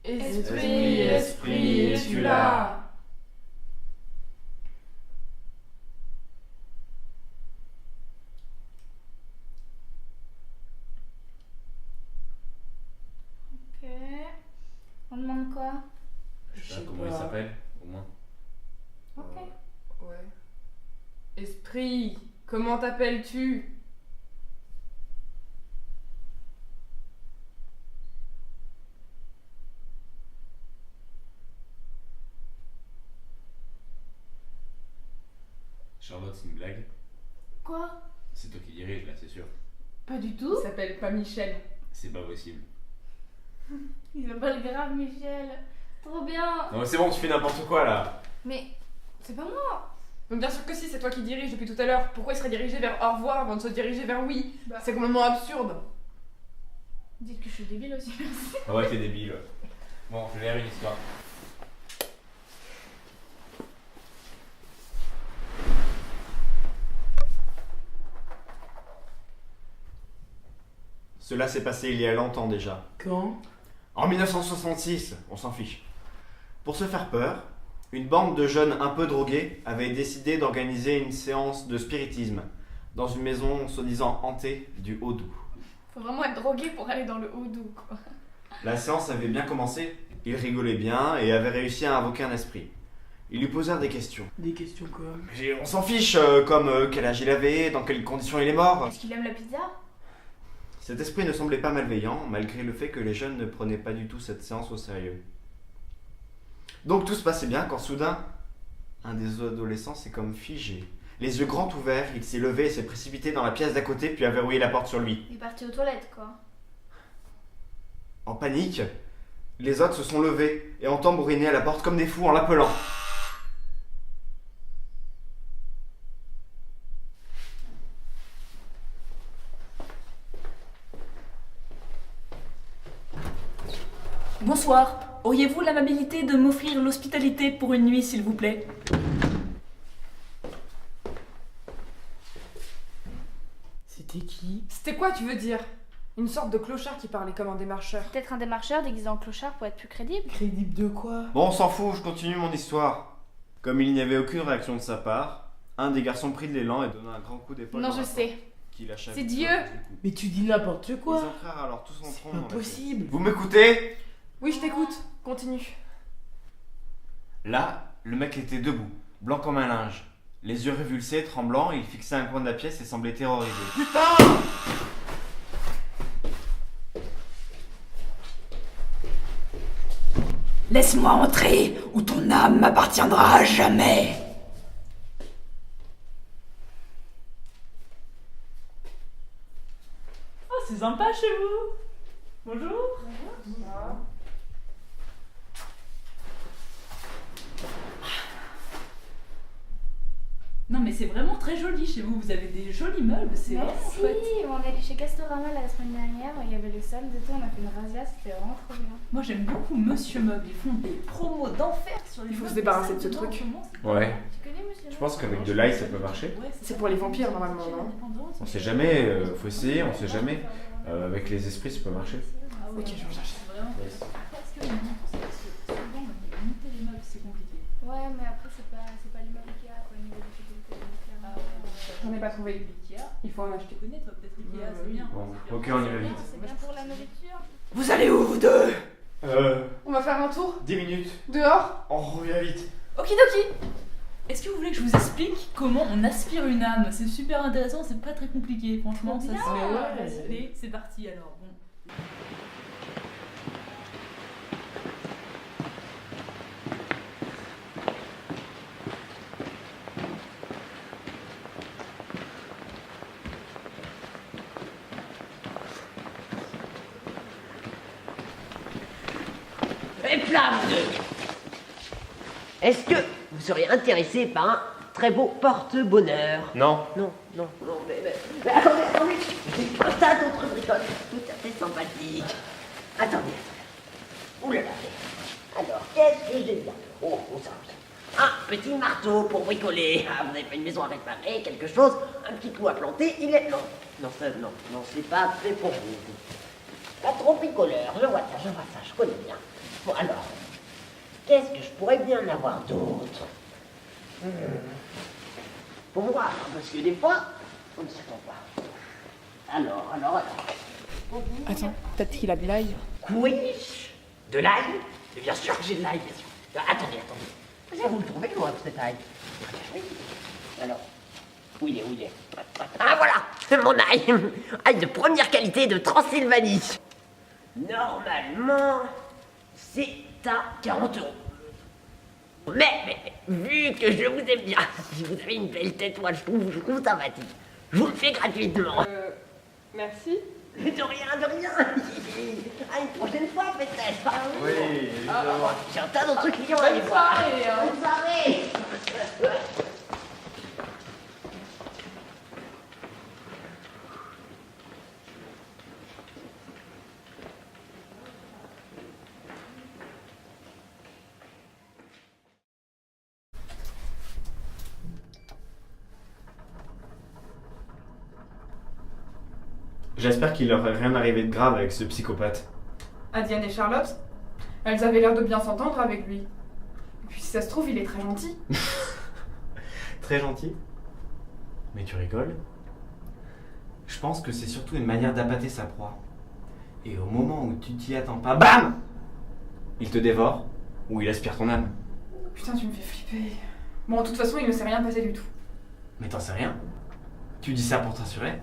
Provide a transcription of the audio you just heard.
Esprit, esprit, es-tu là? Ok. On demande quoi? Je sais pas comment il s'appelle, au moins. Ok. Ouais. Esprit, comment t'appelles-tu? Charlotte, c'est une blague. Quoi? C'est toi qui dirige là, c'est sûr. Pas du tout. Il s'appelle pas Michel. C'est pas possible. Il s'appelle grave Michel. Trop bien. Non mais c'est bon, tu fais n'importe quoi là. Mais c'est pas moi. Mais bien sûr que si, c'est toi qui dirige depuis tout à l'heure. Pourquoi il serait dirigé vers au revoir avant de se diriger vers oui? Bah. C'est complètement absurde. Dites que je suis débile aussi, merci. Ah ouais, t'es débile. Bon, je vais lire une histoire. Cela s'est passé il y a longtemps déjà. Quand? En 1966, on s'en fiche. Pour se faire peur, une bande de jeunes un peu drogués avait décidé d'organiser une séance de spiritisme dans une maison soi-disant hantée du Haut-Doubs. Faut vraiment être drogué pour aller dans le Haut-Doubs, quoi. La séance avait bien commencé, ils rigolaient bien et avaient réussi à invoquer un esprit. Ils lui posèrent des questions. Des questions quoi? Mais on s'en fiche, comme quel âge il avait, dans quelles conditions il est mort. Est-ce qu'il aime la pizza? Cet esprit ne semblait pas malveillant, malgré le fait que les jeunes ne prenaient pas du tout cette séance au sérieux. Donc tout se passait bien quand soudain, un des adolescents s'est comme figé. Les yeux grands ouverts, il s'est levé et s'est précipité dans la pièce d'à côté puis a verrouillé la porte sur lui. Il est parti aux toilettes, quoi. En panique, les autres se sont levés et ont tambouriné à la porte comme des fous en l'appelant. Bonsoir. Auriez-vous l'amabilité de m'offrir l'hospitalité pour une nuit, s'il vous plaît? C'était qui? C'était quoi, tu veux dire? Une sorte de clochard qui parlait comme un démarcheur. Peut-être un démarcheur déguisé en clochard pour être plus crédible. Crédible de quoi? Bon, on s'en fout, je continue mon histoire. Comme il n'y avait aucune réaction de sa part, un des garçons prit de l'élan et donna un grand coup d'épaule Non, dans je la sais. porte, qui lâcha C'est vite Dieu. un petit coup. Mais tu dis n'importe Ils quoi. entrèrent alors tous en C'est trombe pas dans la pièce. possible. Vous m'écoutez? Oui, je t'écoute. Continue. Là, le mec était debout, blanc comme un linge. Les yeux révulsés, tremblants, il fixait un coin de la pièce et semblait terrorisé. Laisse-moi entrer, ou ton âme m'appartiendra à jamais. Oh, c'est sympa chez vous. Bonjour. Non mais c'est vraiment très joli chez vous, vous avez des jolis meubles, c'est vraiment Merci. chouette. On est allé chez Castorama la semaine dernière, il y avait le solde et tout, on a fait une razzia, c'était vraiment trop bien. Moi j'aime beaucoup Monsieur Meuble, ils font des promos d'enfer sur les Il faut se meubles, débarrasser de ce ça, truc. dedans, en ce moment, Ouais. Tu connais monsieur? Tu penses qu'avec de l'ail ça peut marcher? Ouais, C'est pour les vampires, normalement, non? On sait jamais, faut essayer, on sait jamais. Avec les esprits ça peut marcher. Ah ouais, Ok, je recherche. c'est vraiment. Yes. Après, est-ce que parce que souvent, monter les meubles, c'est compliqué. Ouais, mais après, c'est pas les mêmes Ikea, quoi, au niveau de la sécurité. Ah ouais, J'en ai pas trouvé. Ikea. Il faut en Tu acheter. connais, toi, peut-être Ikea, Ouais, c'est bien. Bon, C'est bien. ok, on y va vite. C'est bien pour la nourriture. Vous allez où, vous deux? On va faire un tour 10 minutes, dehors. on revient vite. Okidoki. Est-ce que vous voulez que je vous explique comment on aspire une âme? C'est super intéressant, c'est pas très compliqué, franchement, ça se bien. fait. Allez, c'est parti alors. Bon. Et flamme Est-ce que vous seriez intéressé par un très beau porte-bonheur? Non. Non, mais attendez, j'ai un tas d'autres bricoles tout à fait sympathiques. Attendez. Ouh là là. Alors, qu'est-ce que j'ai bien? Oh, ça. Un petit marteau pour bricoler. Ah, vous avez fait une maison à réparer, quelque chose, un petit clou à planter, il est... Non, c'est pas fait pour vous. Pas trop picoleur, je vois ça, je connais bien. Bon alors, qu'est-ce que je pourrais bien en avoir d'autre? Faut voir, hein, parce que des fois, on ne s'attend pas. Alors. Attends, peut-être qu'il a de l'ail. Oui, de l'ail? Et bien sûr que j'ai de l'ail, bien sûr. Attendez. Vous le trouvez loin, cet ail? Oui. Alors, où il est? Ah voilà, mon ail. Ail de première qualité de Transylvanie. Normalement, c'est à 40 euros. Mais, vu que je vous aime bien, si vous avez une belle tête, moi je trouve sympathique. Je vous le fais gratuitement. Merci. De rien. À une prochaine fois peut-être. Oui, évidemment. J'ai un tas d'autres clients à aller voir. Bonne soirée. J'espère qu'il leur est rien arrivé de grave avec ce psychopathe. À Diane et Charlotte, elles avaient l'air de bien s'entendre avec lui. Et puis si ça se trouve, il est très gentil. Très gentil. Mais tu rigoles? Je pense que c'est surtout une manière d'appâter sa proie. Et au moment où tu t'y attends pas, BAM! Il te dévore, ou il aspire ton âme. Putain, tu me fais flipper. Bon, de toute façon, il ne s'est rien passé du tout. Mais t'en sais rien. Tu dis ça pour te rassurer?